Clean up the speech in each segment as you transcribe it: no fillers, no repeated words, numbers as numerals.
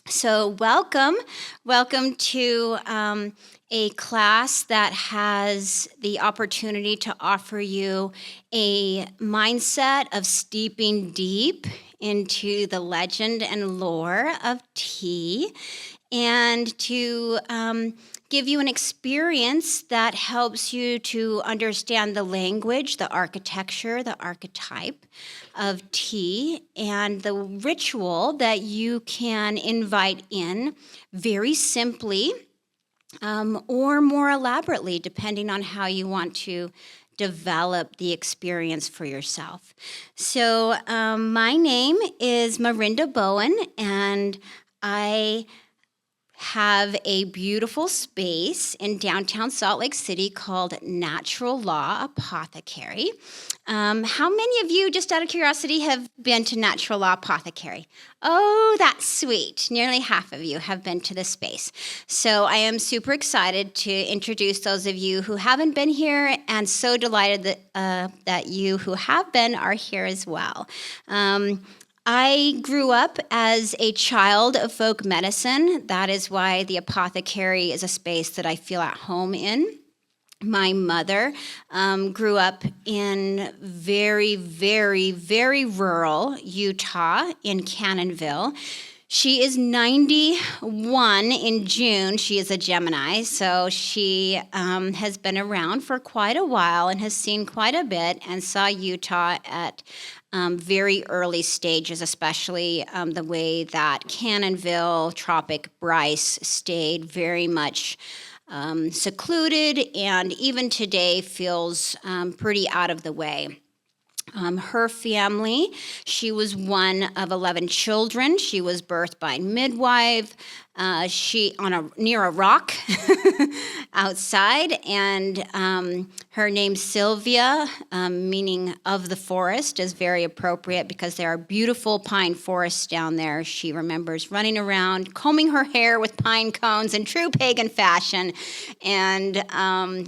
So welcome to a class that has the opportunity to offer you a mindset of steeping deep into the legend and lore of tea, and to give you an experience that helps you to understand the language, the architecture, the archetype of tea, and the ritual that you can invite in very simply or more elaborately, depending on how you want to develop the experience for yourself. So my name is Marinda Bowen, and I have a beautiful space in downtown Salt Lake City called Natural Law Apothecary. How many of you, just out of curiosity, have been to Natural Law Apothecary? Oh, that's sweet. Nearly half of you have been to this space. So I am super excited to introduce those of you who haven't been here, and so delighted that you who have been are here as well. I grew up as a child of folk medicine. That is why the apothecary is a space that I feel at home in. My mother grew up in very, very, very rural Utah in Cannonville. She is 91 in June. She is a Gemini, so she has been around for quite a while and has seen quite a bit and saw Utah at very early stages, especially the way that Cannonville, Tropic Bryce stayed very much secluded, and even today feels pretty out of the way. Her family, she was one of 11 children. She was birthed by midwife. She near a rock outside, and her name Sylvia, meaning of the forest, is very appropriate because there are beautiful pine forests down there. She remembers running around, combing her hair with pine cones in true pagan fashion, and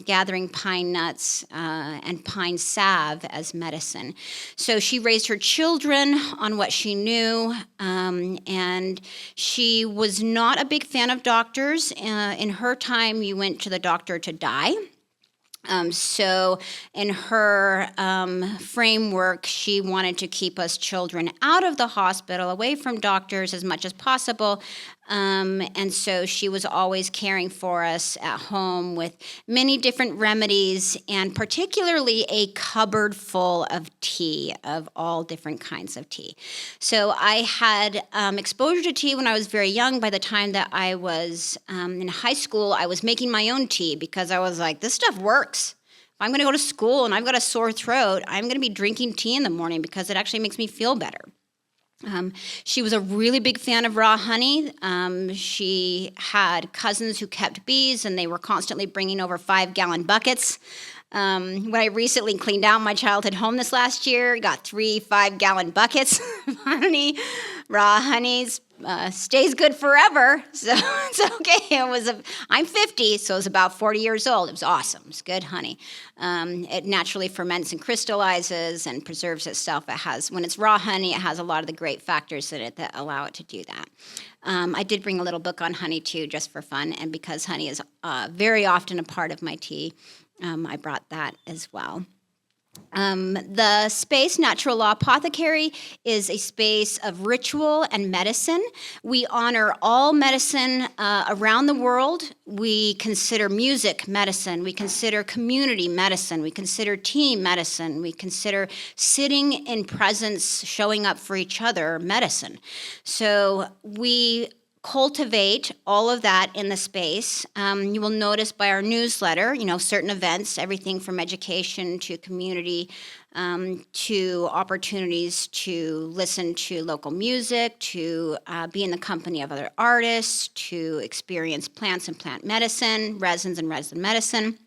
gathering pine nuts and pine salve as medicine. So she raised her children on what she knew, and she was not a big fan of doctors. In her time, you went to the doctor to die. So in her framework, she wanted to keep us children out of the hospital, away from doctors as much as possible. And so she was always caring for us at home with many different remedies, and particularly a cupboard full of tea, of all different kinds of tea. So I had exposure to tea when I was very young. By the time that I was in high school, I was making my own tea because I was like, this stuff works. If I'm going to go to school and I've got a sore throat, I'm going to be drinking tea in the morning because it actually makes me feel better. She was a really big fan of raw honey. She had cousins who kept bees, and they were constantly bringing over 5-gallon buckets. When I recently cleaned out my childhood home this last year, got 3 5-gallon buckets of honey. Raw honeys stays good forever, so it's okay. I'm 50, so it was about 40 years old. It was awesome. It's good honey. It naturally ferments and crystallizes and preserves itself. When it's raw honey, it has a lot of the great factors in it that allow it to do that. I did bring a little book on honey too, just for fun, and because honey is very often a part of my tea, I brought that as well. The space, Natural Law Apothecary, is a space of ritual and medicine. We honor all medicine around the world. We consider music medicine. We consider community medicine. We consider team medicine. We consider sitting in presence, showing up for each other medicine. So we cultivate all of that in the space. You will notice by our newsletter, certain events, everything from education to community, to opportunities to listen to local music, to be in the company of other artists, to experience plants and plant medicine, resins and resin medicine.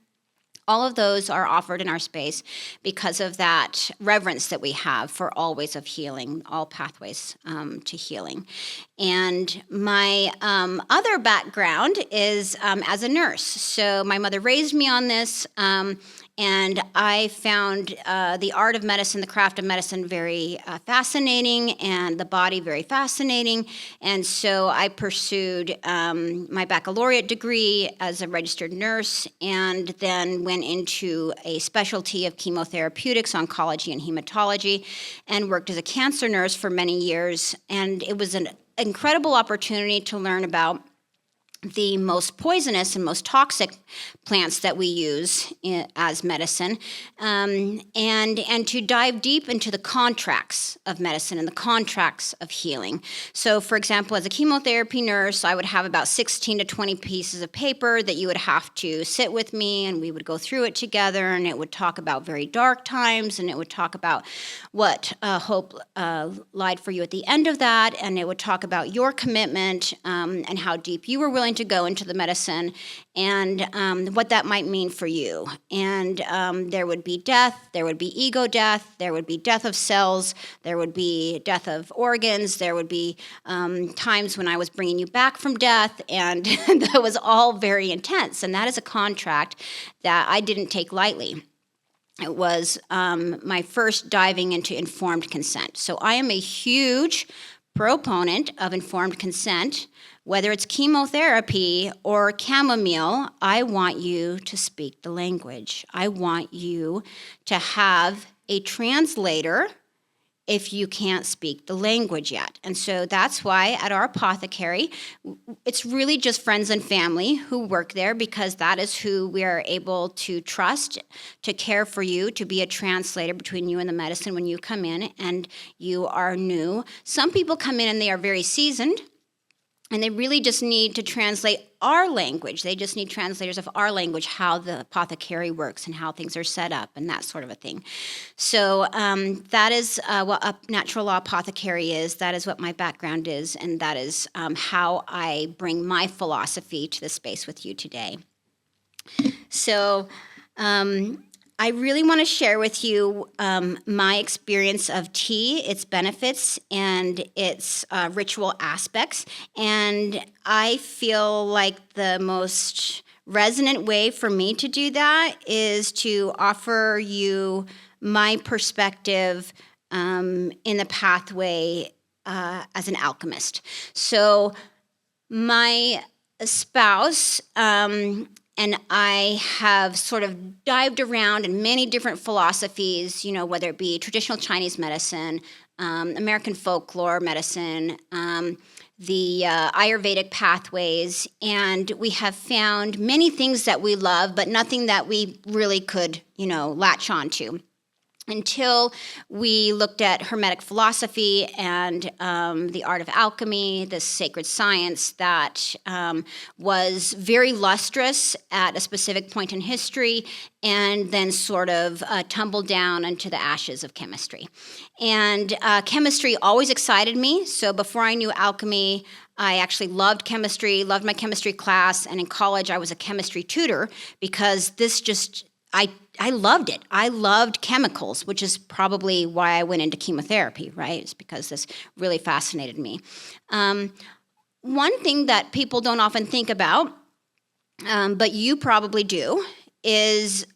All of those are offered in our space because of that reverence that we have for all ways of healing, all pathways to healing. And my other background is as a nurse. So my mother raised me on this, And I found the art of medicine, the craft of medicine, very fascinating, and the body very fascinating. And so I pursued my baccalaureate degree as a registered nurse, and then went into a specialty of chemotherapeutics, oncology, and hematology, and worked as a cancer nurse for many years. And it was an incredible opportunity to learn about the most poisonous and most toxic plants that we use as medicine, and to dive deep into the contracts of medicine and the contracts of healing. So, for example, as a chemotherapy nurse, I would have about 16 to 20 pieces of paper that you would have to sit with me, and we would go through it together, and it would talk about very dark times, and it would talk about what hope lied for you at the end of that, and it would talk about your commitment and how deep you were willing to go into the medicine, and what that might mean for you. And there would be death, there would be ego death, there would be death of cells, there would be death of organs, there would be times when I was bringing you back from death, and that was all very intense. And that is a contract that I didn't take lightly. It was my first diving into informed consent. So I am a huge proponent of informed consent. Whether it's chemotherapy or chamomile, I want you to speak the language. I want you to have a translator if you can't speak the language yet. And so that's why at our apothecary, it's really just friends and family who work there, because that is who we are able to trust to care for you, to be a translator between you and the medicine when you come in and you are new. Some people come in and they are very seasoned, and they really just need to translate our language. They just need translators of our language, how the apothecary works and how things are set up and that sort of a thing. So that is what a natural law apothecary is. That is what my background is, and that is how I bring my philosophy to the space with you today. So I really want to share with you my experience of tea, its benefits, and its ritual aspects. And I feel like the most resonant way for me to do that is to offer you my perspective in the pathway as an alchemist. So my spouse and I have sort of dived around in many different philosophies, whether it be traditional Chinese medicine, American folklore medicine, the Ayurvedic pathways, and we have found many things that we love, but nothing that we really could, latch onto, until we looked at Hermetic philosophy and the art of alchemy, this sacred science that was very lustrous at a specific point in history, and then sort of tumbled down into the ashes of chemistry. And chemistry always excited me. So before I knew alchemy, I actually loved chemistry, loved my chemistry class, and in college I was a chemistry tutor because this just... I loved it. I loved chemicals, which is probably why I went into chemotherapy, right? It's because this really fascinated me. One thing that people don't often think about, but you probably do, is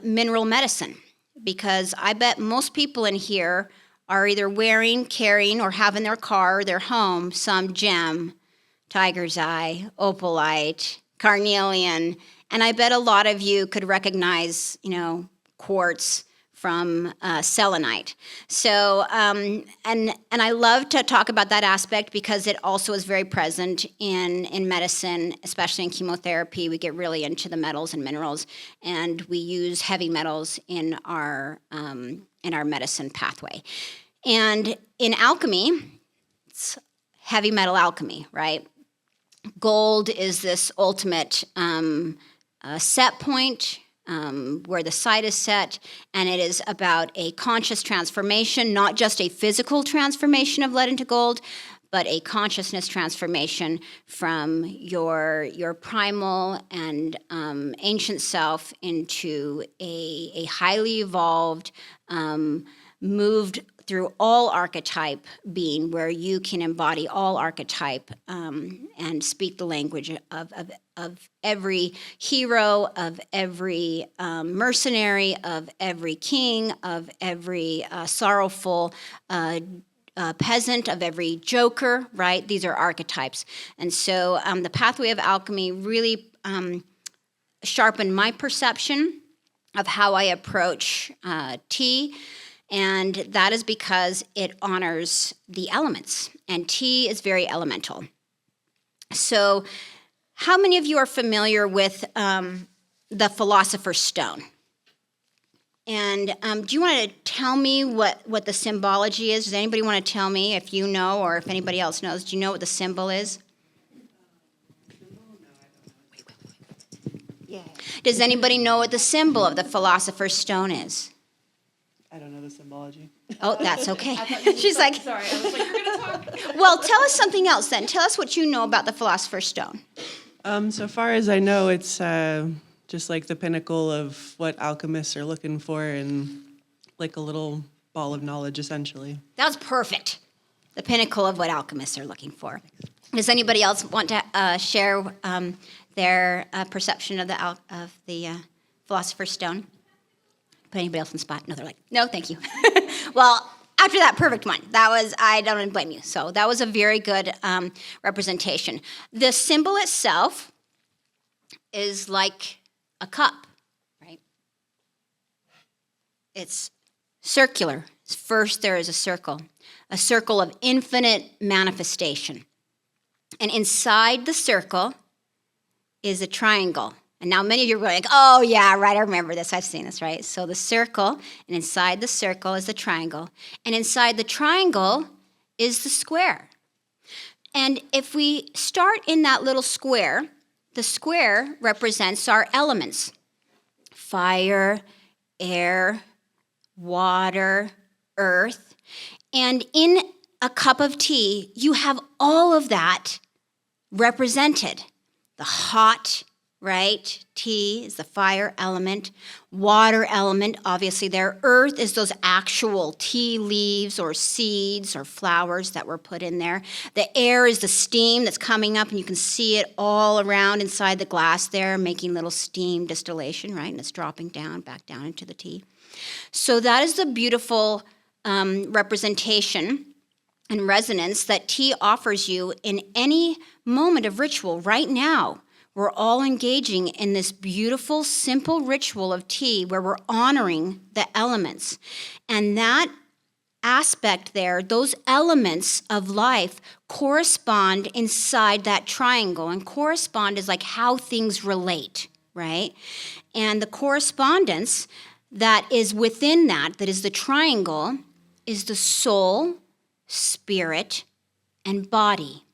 mineral medicine. Because I bet most people in here are either wearing, carrying, or have in their car or their home some gem, tiger's eye, opalite, carnelian. And I bet a lot of you could recognize, quartz from selenite. So, and I love to talk about that aspect because it also is very present in medicine, especially in chemotherapy. We get really into the metals and minerals, and we use heavy metals in our medicine pathway. And in alchemy, it's heavy metal alchemy, right? Gold is this ultimate set point where the site is set, and it is about a conscious transformation, not just a physical transformation of lead into gold, but a consciousness transformation from your primal and ancient self into a highly evolved, moved through all archetype being, where you can embody all archetype and speak the language of every hero, of every mercenary, of every king, of every sorrowful peasant, of every joker, right? These are archetypes. And so the pathway of alchemy really sharpened my perception of how I approach tea, and that is because it honors the elements, and tea is very elemental. So how many of you are familiar with the Philosopher's Stone? And do you want to tell me what the symbology is? Does anybody want to tell me, if you know or if anybody else knows? Do you know what the symbol is? Yeah. Does anybody know what the symbol of the Philosopher's Stone is? I don't know the symbology. Oh, that's okay. She's like, sorry. I was like, you're gonna talk. well, tell us something else then. Tell us what you know about the Philosopher's Stone. So far as I know, it's just like the pinnacle of what alchemists are looking for, and like a little ball of knowledge, essentially. That was perfect. The pinnacle of what alchemists are looking for. Does anybody else want to share their perception of the Philosopher's Stone? Put anybody else on the spot? No, they're like, no, thank you. Well, after that perfect one, I don't blame you. So that was a very good representation. The symbol itself is like a cup, right? It's circular. First, there is a circle of infinite manifestation. And inside the circle is a triangle. And now many of you are like, oh, yeah, right, I remember this. I've seen this, right? So the circle, and inside the circle is the triangle. And inside the triangle is the square. And if we start in that little square, the square represents our elements: fire, air, water, earth. And in a cup of tea, you have all of that represented. The hot, right? Tea is the fire element. Water element, obviously there. Earth is those actual tea leaves or seeds or flowers that were put in there. The air is the steam that's coming up, and you can see it all around inside the glass there, making little steam distillation, right? And it's dropping down, back down into the tea. So that is the beautiful representation and resonance that tea offers you in any moment of ritual. Right now, we're all engaging in this beautiful, simple ritual of tea where we're honoring the elements. And that aspect there, those elements of life correspond inside that triangle. And correspond is like how things relate, right? And the correspondence that is within that is the triangle, is the soul, spirit, and body.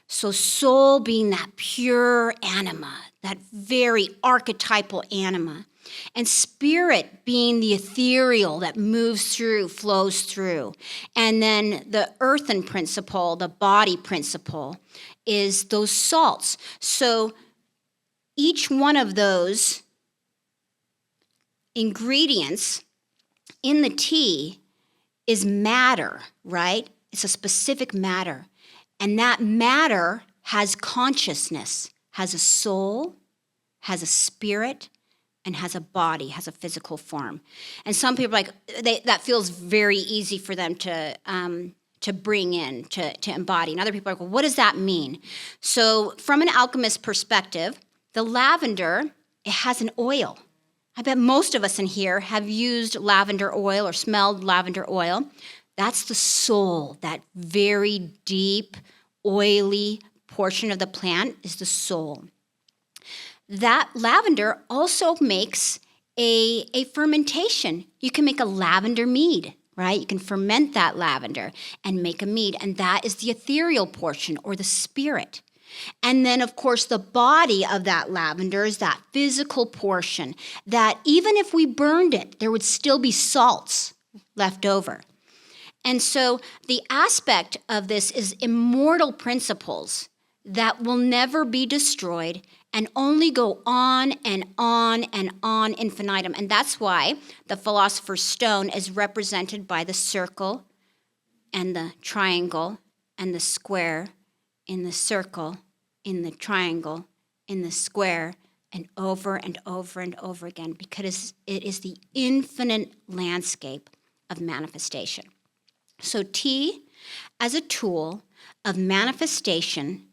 So soul being that pure anima, that very archetypal anima. And spirit being the ethereal that moves through, flows through. And then the earthen principle, the body principle, is those salts. So each one of those ingredients in the tea is matter, right? It's a specific matter. And that matter has consciousness, has a soul, has a spirit, and has a body, has a physical form. And some people are like, that feels very easy for them to bring in, to embody. And other people are like, well, what does that mean? So from an alchemist perspective, the lavender, it has an oil. I bet most of us in here have used lavender oil or smelled lavender oil. That's the soul, that very deep, oily portion of the plant is the soul. That lavender also makes a fermentation. You can make a lavender mead, right? You can ferment that lavender and make a mead, and that is the ethereal portion or the spirit. And then, of course, the body of that lavender is that physical portion that even if we burned it, there would still be salts left over. And so the aspect of this is immortal principles that will never be destroyed and only go on and on and on infinitum. And that's why the Philosopher's Stone is represented by the circle and the triangle and the square in the circle, in the triangle, in the square, and over and over and over again, because it is the infinite landscape of manifestation. So T, as a tool of manifestation,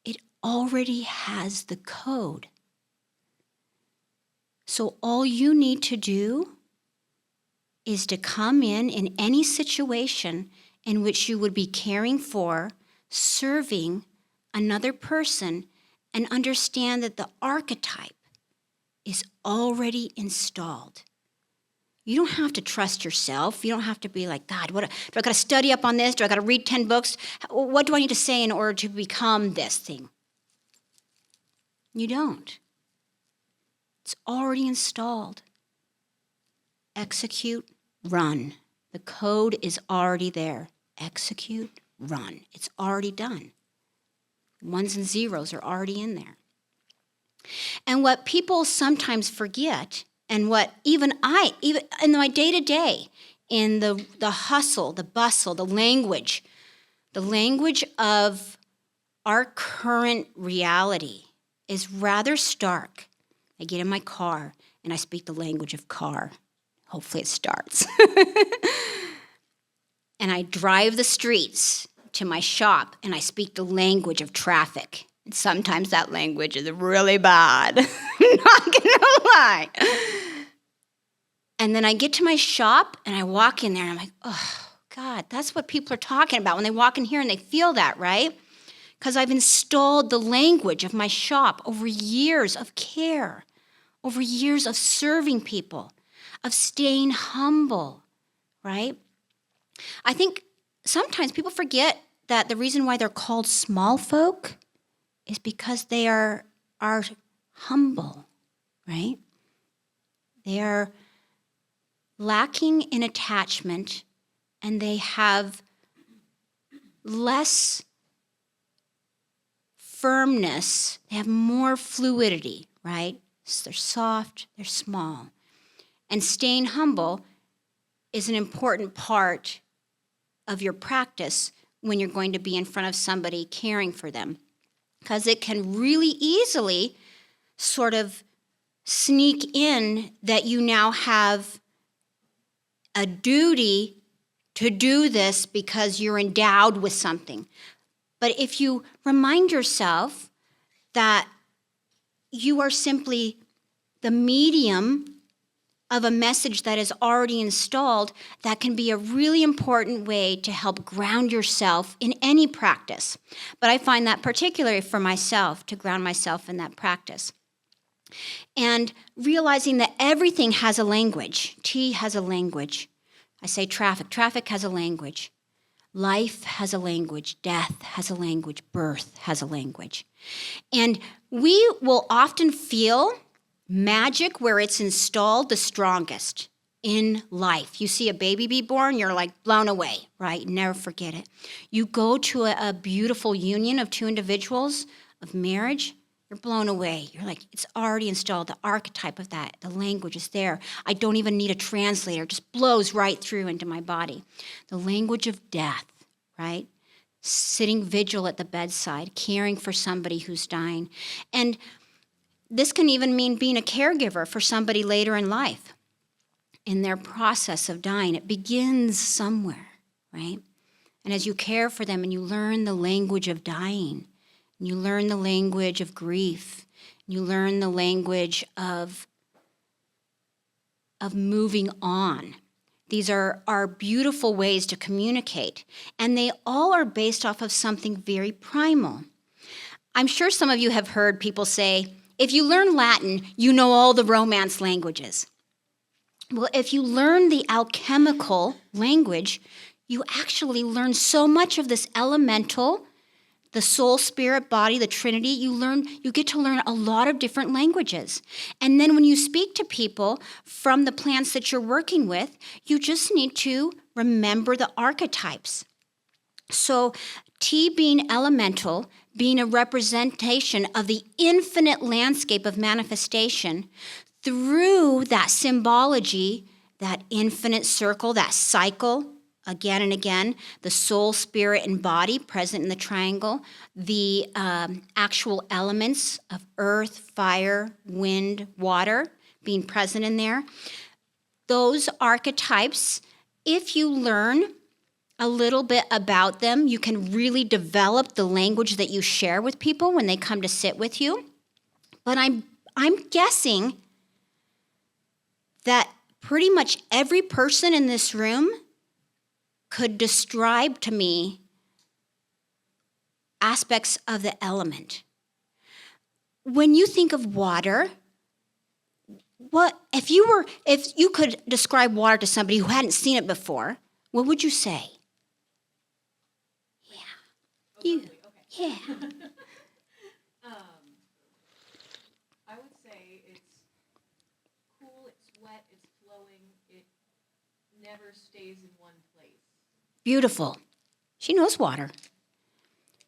it already has the code. So all you need to do is to come in any situation in which you would be caring for, serving another person, and understand that the archetype is already installed. You don't have to trust yourself. You don't have to be like, God, what do I got to study up on this? Do I got to read 10 books? What do I need to say in order to become this thing? You don't. It's already installed. Execute, run. The code is already there. Execute, run. It's already done. Ones and zeros are already in there. And what people sometimes forget, and what even in my day-to-day, in the hustle, the bustle, the language of our current reality is rather stark. I get in my car and I speak the language of car. Hopefully it starts. And I drive the streets to my shop and I speak the language of traffic. And sometimes that language is really bad. I'm not gonna lie. And then I get to my shop and I walk in there and I'm like, oh God, that's what people are talking about when they walk in here and they feel that, right? Because I've installed the language of my shop over years of care, over years of serving people, of staying humble, right? I think sometimes people forget that the reason why they're called small folk is because they are humble, right? They are lacking in attachment and they have less firmness. They have more fluidity, right? So they're soft, they're small. And staying humble is an important part of your practice when you're going to be in front of somebody caring for them, because it can really easily sort of sneak in that you now have a duty to do this because you're endowed with something. But if you remind yourself that you are simply the medium of a message that is already installed, that can be a really important way to help ground yourself in any practice. But I find that particularly for myself, to ground myself in that practice. And realizing that everything has a language. T has a language. I say traffic. Traffic has a language. Life has a language. Death has a language. Birth has a language. And we will often feel magic where it's installed the strongest in life. You see a baby be born, you're like blown away, right? Never forget it. You go to a beautiful union of two individuals, of marriage, you're blown away. You're like, it's already installed. The archetype of that, the language is there. I don't even need a translator. It just blows right through into my body. The language of death, right? Sitting vigil at the bedside, caring for somebody who's dying. And this can even mean being a caregiver for somebody later in life, in their process of dying. It begins somewhere, right? And as you care for them and you learn the language of dying, and you learn the language of grief, and you learn the language of moving on. These are beautiful ways to communicate, and they all are based off of something very primal. I'm sure some of you have heard people say, if you learn Latin, you know all the Romance languages. Well, if you learn the alchemical language, you actually learn so much of this elemental, the soul, spirit, body, the Trinity. You get to learn a lot of different languages. And then when you speak to people from the plants that you're working with, you just need to remember the archetypes. So T being elemental, being a representation of the infinite landscape of manifestation, through that symbology, that infinite circle, that cycle again and again, the soul, spirit, and body present in the triangle, the actual elements of earth, fire, wind, water being present in there. Those archetypes, if you learn a little bit about them, you can really develop the language that you share with people when they come to sit with you. But I'm guessing that pretty much every person in this room could describe to me aspects of the element. When you think of water, what if you could describe water to somebody who hadn't seen it before, what would you say? Yeah. You. Okay. Yeah. I would say it's cool, it's wet, it's flowing, it never stays in one place. Beautiful. She knows water.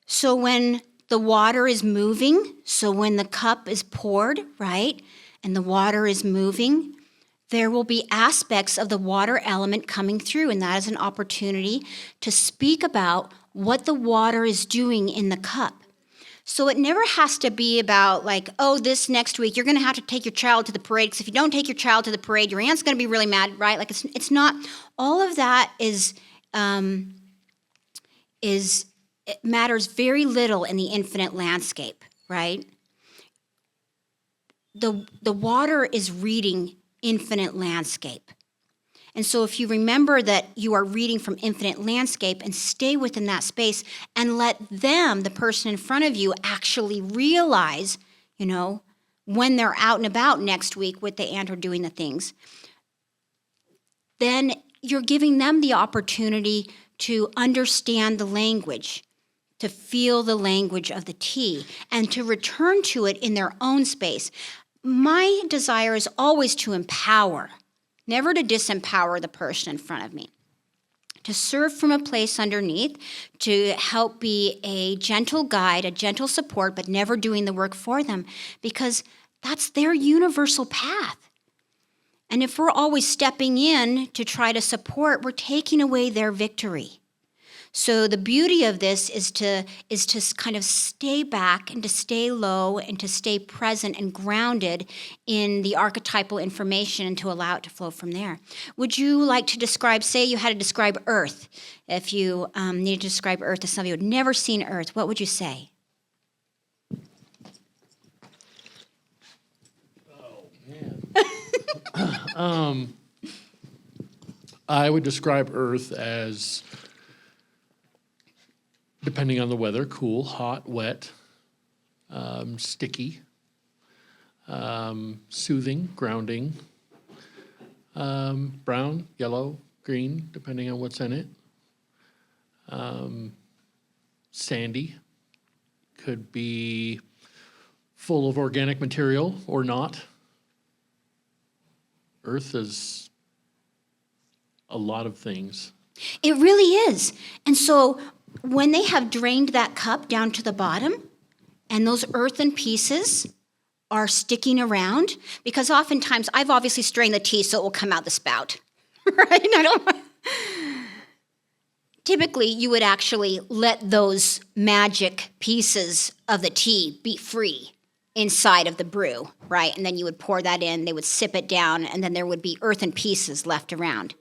So when the water is moving, so when the cup is poured, right, and the water is moving, there will be aspects of the water element coming through, and that is an opportunity to speak about what the water is doing in the cup. So it never has to be about like, oh, this next week you're going to have to take your child to the parade, because if you don't take your child to the parade, your aunt's going to be really mad, right? Like it's not, all of that it matters very little in the infinite landscape, right? The water is reading infinite landscape. And so if you remember that you are reading from infinite landscape and stay within that space and let them, the person in front of you, actually realize, when they're out and about next week with the aunt or doing the things, then you're giving them the opportunity to understand the language, to feel the language of the tea, and to return to it in their own space. My desire is always to empower, never to disempower the person in front of me, to serve from a place underneath, to help be a gentle guide, a gentle support, but never doing the work for them, because that's their universal path. And if we're always stepping in to try to support, we're taking away their victory. So the beauty of this is to kind of stay back and to stay low and to stay present and grounded in the archetypal information and to allow it to flow from there. Would you like to describe, say you had to describe Earth, if you needed to describe Earth to somebody who had never seen Earth, what would you say? Oh, man. I would describe Earth as, depending on the weather, cool, hot, wet, sticky, soothing, grounding, brown, yellow, green, depending on what's in it, sandy, could be full of organic material or not. Earth is a lot of things. It really is. And so when they have drained that cup down to the bottom and those earthen pieces are sticking around, because oftentimes I've obviously strained the tea so it will come out the spout, right? Typically, you would actually let those magic pieces of the tea be free inside of the brew, right? And then you would pour that in, they would sip it down, and then there would be earthen pieces left around.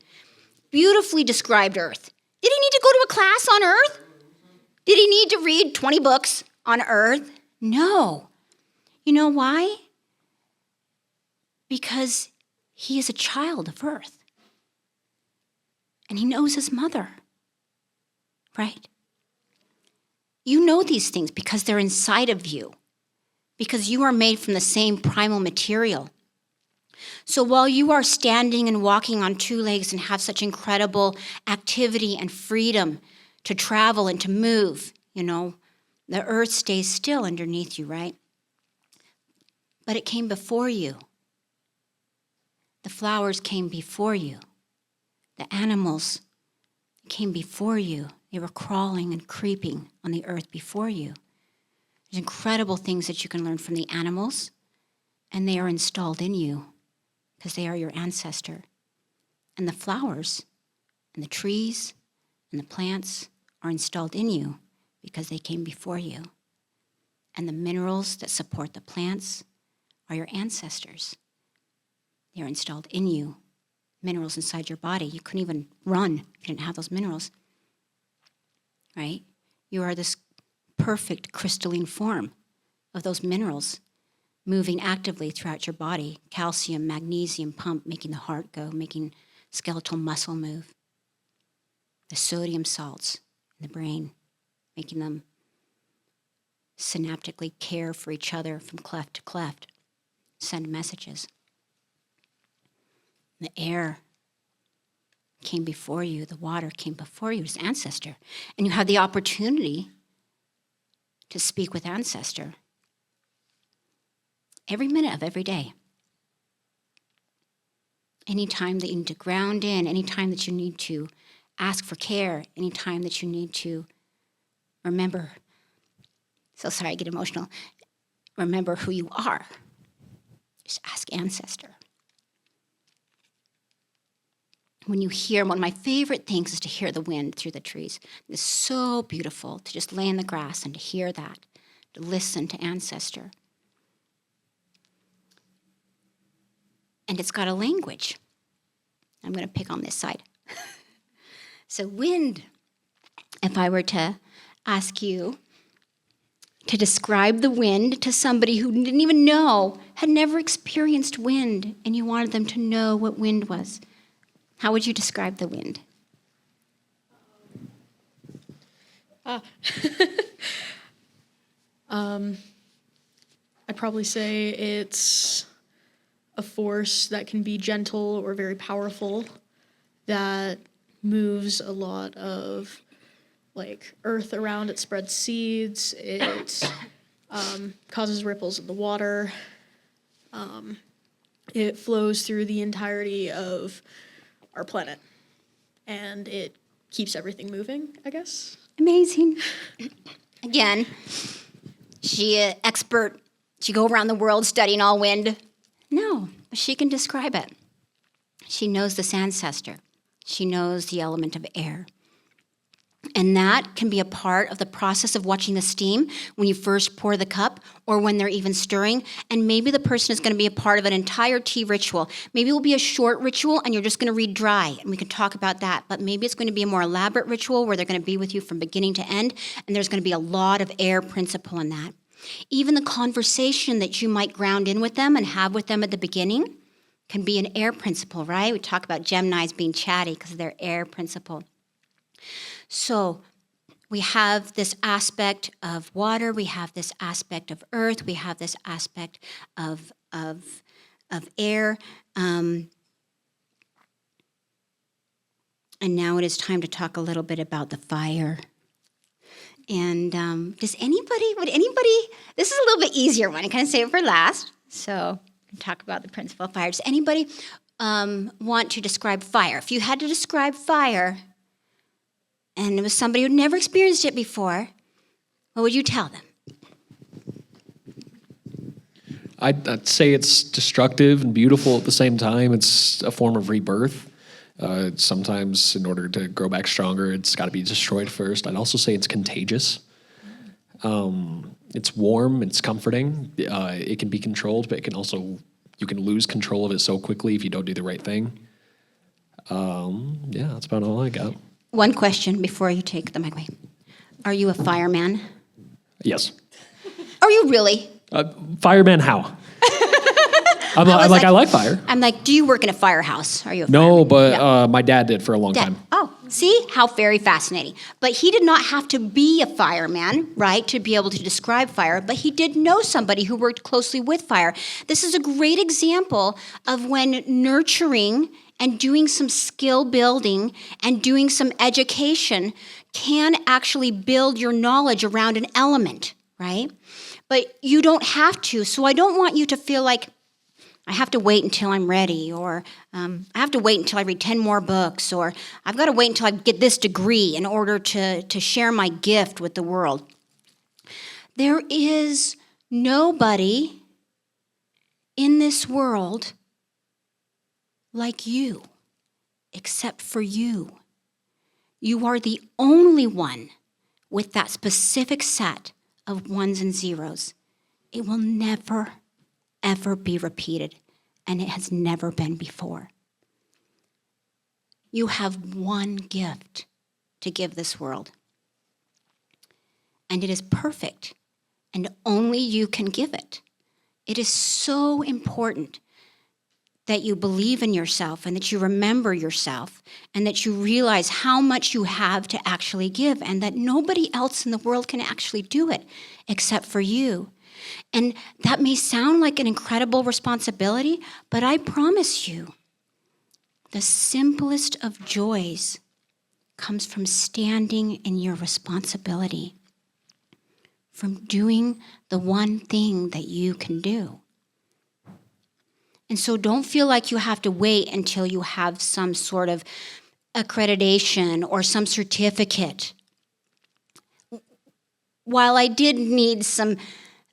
Beautifully described Earth. Did he need to go to a class on Earth? Did he need to read 20 books on Earth? No. You know why? Because he is a child of Earth. And he knows his mother, right? You know these things because they're inside of you, because you are made from the same primal material. So while you are standing and walking on two legs and have such incredible activity and freedom to travel and to move, the earth stays still underneath you, right? But it came before you. The flowers came before you. The animals came before you. They were crawling and creeping on the earth before you. There's incredible things that you can learn from the animals, and they are installed in you because they are your ancestor. And the flowers and the trees And the plants are installed in you because they came before you. And the minerals that support the plants are your ancestors. They're installed in you. Minerals inside your body. You couldn't even run if you didn't have those minerals. Right? You are this perfect crystalline form of those minerals moving actively throughout your body. Calcium, magnesium pump, making the heart go, making skeletal muscle move. The sodium salts in the brain, making them synaptically care for each other from cleft to cleft, send messages. The air came before you, the water came before you as ancestor, and you have the opportunity to speak with ancestor every minute of every day. Any time that you need to ground in, any time that you need to ask for care, any time that you need to remember, so sorry, I get emotional, remember who you are. Just ask ancestor. When you hear, one of my favorite things is to hear the wind through the trees. It's so beautiful to just lay in the grass and to hear that, to listen to ancestor. And it's got a language. I'm going to pick on this side. So wind, if I were to ask you to describe the wind to somebody who didn't even know, had never experienced wind, and you wanted them to know what wind was, how would you describe the wind? I'd probably say it's a force that can be gentle or very powerful, that moves a lot of like earth around. It spreads seeds. It causes ripples in the water. It flows through the entirety of our planet, and it keeps everything moving, I guess. Amazing. Again, she an expert. She go around the world studying all wind. No, but she can describe it. She knows this ancestor. She knows the element of air. And that can be a part of the process of watching the steam when you first pour the cup or when they're even stirring. And maybe the person is going to be a part of an entire tea ritual. Maybe it will be a short ritual and you're just going to read dry, and we can talk about that. But maybe it's going to be a more elaborate ritual where they're going to be with you from beginning to end, and there's going to be a lot of air principle in that. Even the conversation that you might ground in with them and have with them at the beginning can be an air principle, right? We talk about Geminis being chatty because of their air principle. So we have this aspect of water, we have this aspect of earth, we have this aspect of air. And now it is time to talk a little bit about the fire. And would anybody, this is a little bit easier one, I kind of save it for last. So talk about the principle of fire. Does anybody want to describe fire? If you had to describe fire, and it was somebody who'd never experienced it before, what would you tell them? I'd say it's destructive and beautiful at the same time. It's a form of rebirth. Sometimes in order to grow back stronger, it's got to be destroyed first. I'd also say it's contagious. It's warm, it's comforting. It can be controlled, but you can lose control of it so quickly if you don't do the right thing. Yeah, that's about all I got. One question before you take the mic away. Are you a fireman? Yes. Are you really? Fireman, how? I like fire. I'm like, do you work in a firehouse? Are you a No, fireman? but my dad did for a long Dad. time. Oh, see? How very fascinating. But he did not have to be a fireman, right, to be able to describe fire, but he did know somebody who worked closely with fire. This is a great example of when nurturing and doing some skill building and doing some education can actually build your knowledge around an element, right? But you don't have to. So I don't want you to feel like, I have to wait until I'm ready, or I have to wait until I read 10 more books, or I've got to wait until I get this degree in order to share my gift with the world. There is nobody in this world like you, except for you. You are the only one with that specific set of ones and zeros. It will never, ever be repeated, and it has never been before. You have one gift to give this world, and it is perfect, and only you can give it. It is so important that you believe in yourself and that you remember yourself and that you realize how much you have to actually give and that nobody else in the world can actually do it except for you. And that may sound like an incredible responsibility, but I promise you, the simplest of joys comes from standing in your responsibility, from doing the one thing that you can do. And so don't feel like you have to wait until you have some sort of accreditation or some certificate. While I did need some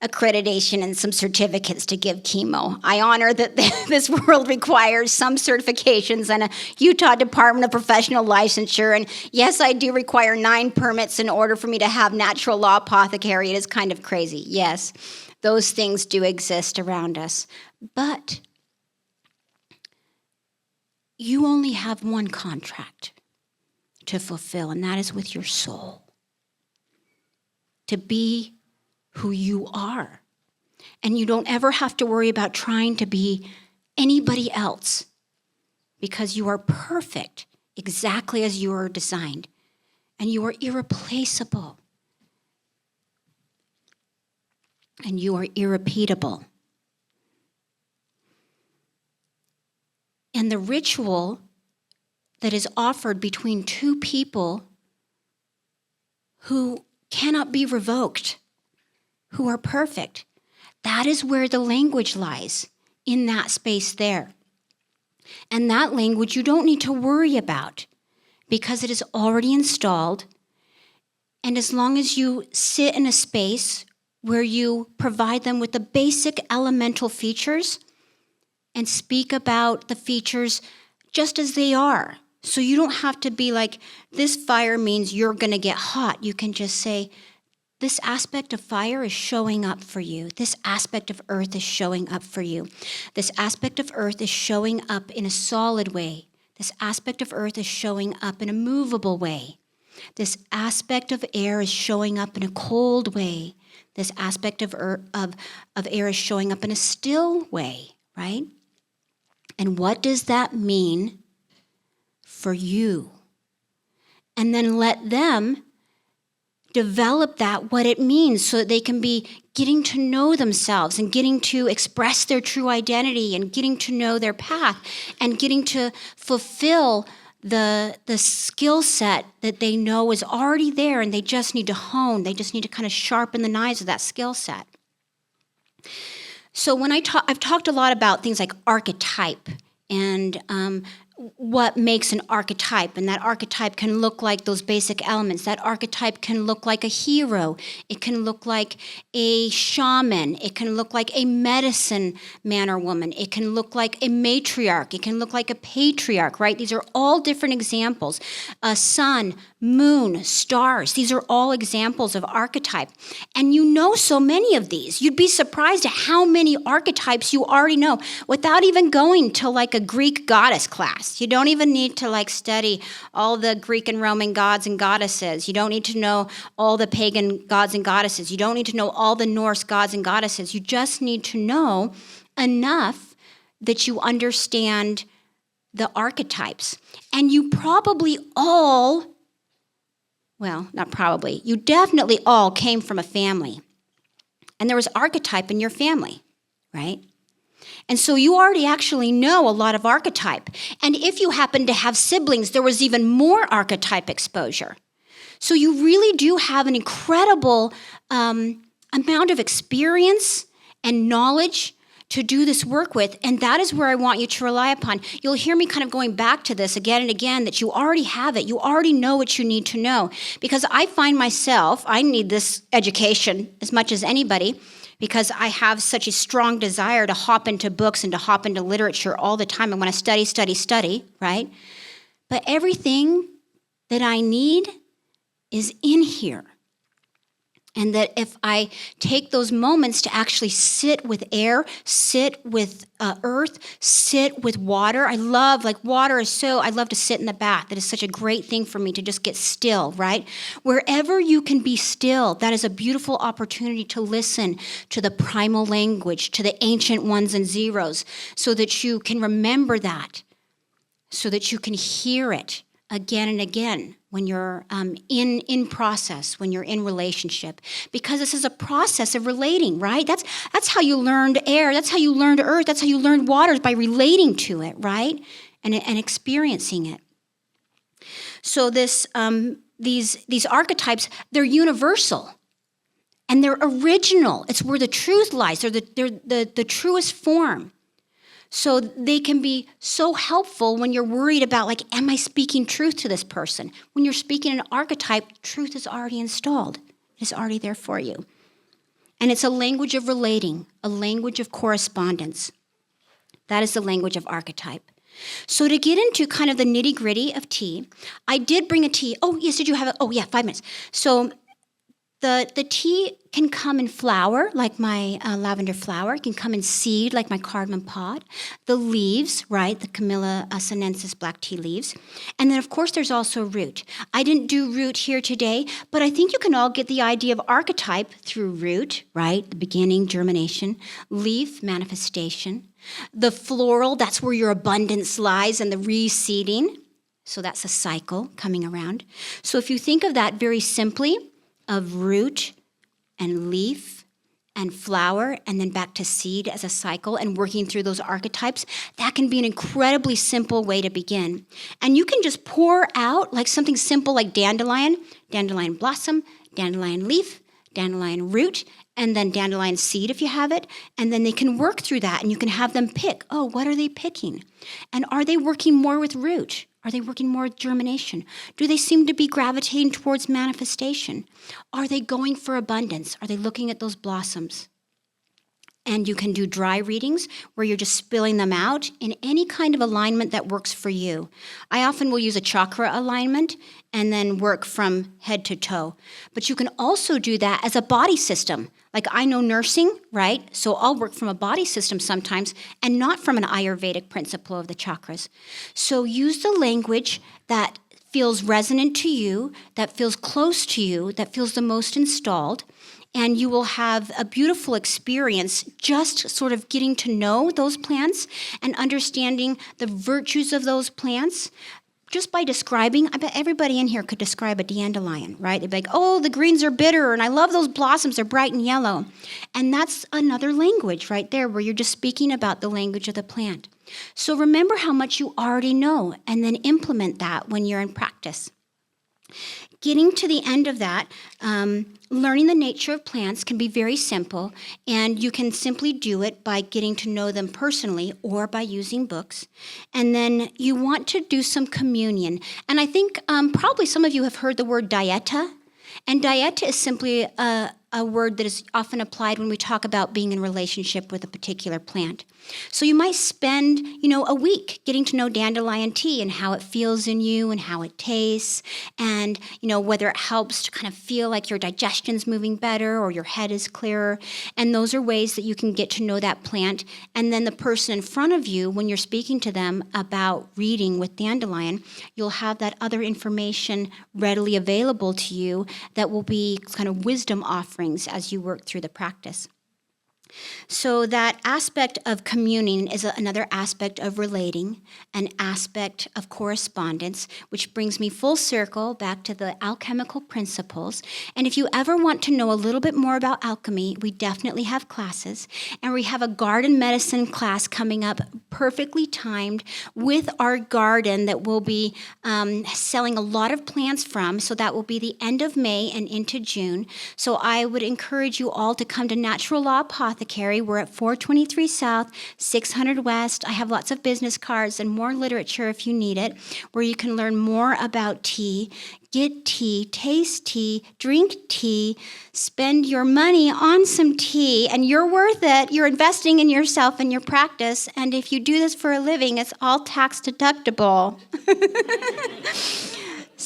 accreditation and some certificates to give chemo, I honor that this world requires some certifications and a Utah Department of Professional Licensure. And yes, I do require 9 permits in order for me to have natural law apothecary. It is kind of crazy. Yes, those things do exist around us. But you only have one contract to fulfill, and that is with your soul. To be who you are. And you don't ever have to worry about trying to be anybody else because you are perfect exactly as you are designed. And you are irreplaceable. And you are irrepeatable. And the ritual that is offered between two people who cannot be revoked, who are perfect, that is where the language lies, in that space there. And that language you don't need to worry about because it is already installed. And as long as you sit in a space where you provide them with the basic elemental features and speak about the features just as they are. So you don't have to be like, this fire means you're going to get hot. You can just say, this aspect of fire is showing up for you. This aspect of earth is showing up for you. This aspect of earth is showing up in a solid way. This aspect of earth is showing up in a movable way. This aspect of air is showing up in a cold way. This aspect of air is showing up in a still way, right? And what does that mean for you? And then let them develop that, what it means, so that they can be getting to know themselves and getting to express their true identity and getting to know their path and getting to fulfill the skill set that they know is already there and they just need to hone. They just need to kind of sharpen the knives of that skill set. So when I've talked a lot about things like archetype and what makes an archetype, and that archetype can look like those basic elements. That archetype can look like a hero. It can look like a shaman. It can look like a medicine man or woman. It can look like a matriarch. It can look like a patriarch, right? These are all different examples. Sun, moon, stars. These are all examples of archetype. And you know so many of these. You'd be surprised at how many archetypes you already know without even going to like a Greek goddess class. You don't even need to like study all the Greek and Roman gods and goddesses. You don't need to know all the pagan gods and goddesses. You don't need to know all the Norse gods and goddesses. You just need to know enough that you understand the archetypes. And you probably all, well, not probably, you definitely all came from a family. And there was archetype in your family, right? And so you already actually know a lot of archetype. And if you happen to have siblings, there was even more archetype exposure. So you really do have an incredible amount of experience and knowledge to do this work with, and that is where I want you to rely upon. You'll hear me kind of going back to this again and again, that you already have it. You already know what you need to know. Because I find myself, I need this education as much as anybody, because I have such a strong desire to hop into books and to hop into literature all the time. I want to study, right? But everything that I need is in here. And that if I take those moments to actually sit with air, sit with earth, sit with water. I love to sit in the bath. That is such a great thing for me to just get still, right? Wherever you can be still, that is a beautiful opportunity to listen to the primal language, to the ancient ones and zeros, so that you can remember that, so that you can hear it again and again when you're in process, when you're in relationship. Because this is a process of relating, right? That's how you learned air, that's how you learned earth, that's how you learned water, is by relating to it, right? And experiencing it. So these archetypes, they're universal. And they're original. It's where the truth lies. They're the truest form. So they can be so helpful when you're worried about, like, am I speaking truth to this person? When you're speaking an archetype, truth is already installed. It's already there for you. And it's a language of relating, a language of correspondence. That is the language of archetype. So to get into kind of the nitty-gritty of tea, I did bring a tea. Oh, yes, did you have it? Oh, yeah, 5 minutes. So the tea can come in flower, like my lavender flower. It can come in seed, like my cardamom pod. The leaves, right, the Camellia sinensis black tea leaves. And then, of course, there's also root. I didn't do root here today, but I think you can all get the idea of archetype through root, right, the beginning, germination, leaf, manifestation. The floral, that's where your abundance lies, and the reseeding. So that's a cycle coming around. So if you think of that very simply, of root and leaf and flower, and then back to seed as a cycle, and working through those archetypes, that can be an incredibly simple way to begin. And you can just pour out like something simple like dandelion blossom, dandelion leaf, dandelion root, and then dandelion seed if you have it, and then they can work through that, and you can have them pick, oh, what are they picking? And are they working more with root? Are they working more with germination? Do they seem to be gravitating towards manifestation? Are they going for abundance? Are they looking at those blossoms? And you can do dry readings where you're just spilling them out in any kind of alignment that works for you. I often will use a chakra alignment and then work from head to toe. But you can also do that as a body system. Like I know nursing, right? So I'll work from a body system sometimes and not from an Ayurvedic principle of the chakras. So use the language that feels resonant to you, that feels close to you, that feels the most installed. And you will have a beautiful experience just sort of getting to know those plants and understanding the virtues of those plants. Just by describing, I bet everybody in here could describe a dandelion, right? They'd be like, oh, the greens are bitter, and I love those blossoms, they're bright and yellow. And that's another language right there where you're just speaking about the language of the plant. So remember how much you already know, and then implement that when you're in practice. Getting to the end of that, learning the nature of plants can be very simple, and you can simply do it by getting to know them personally or by using books. And then you want to do some communion. And I think probably some of you have heard the word dieta. And dieta is simply a word that is often applied when we talk about being in relationship with a particular plant. So you might spend, a week getting to know dandelion tea and how it feels in you and how it tastes, and, whether it helps to kind of feel like your digestion's moving better or your head is clearer. And those are ways that you can get to know that plant. And then the person in front of you, when you're speaking to them about reading with dandelion, you'll have that other information readily available to you that will be kind of wisdom offerings as you work through the practice. So that aspect of communing is another aspect of relating, an aspect of correspondence, which brings me full circle back to the alchemical principles. And if you ever want to know a little bit more about alchemy, we definitely have classes. And we have a garden medicine class coming up, perfectly timed, with our garden that we'll be selling a lot of plants from. So that will be the end of May and into June. So I would encourage you all to come to Natural Law Apothecary. We're at 423 South, 600 West. I have lots of business cards and more literature if you need it, where you can learn more about tea, get tea, taste tea, drink tea, spend your money on some tea, and you're worth it. You're investing in yourself and your practice, and if you do this for a living, it's all tax deductible.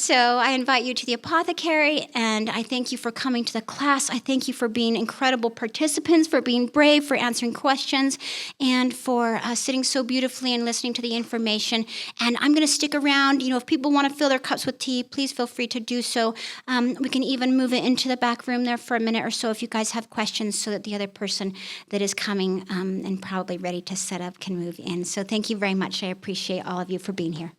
So I invite you to the Apothecary, and I thank you for coming to the class. I thank you for being incredible participants, for being brave, for answering questions, and for sitting so beautifully and listening to the information. And I'm going to stick around. If people want to fill their cups with tea, please feel free to do so. We can even move it into the back room there for a minute or so if you guys have questions, so that the other person that is coming and probably ready to set up can move in. So thank you very much. I appreciate all of you for being here.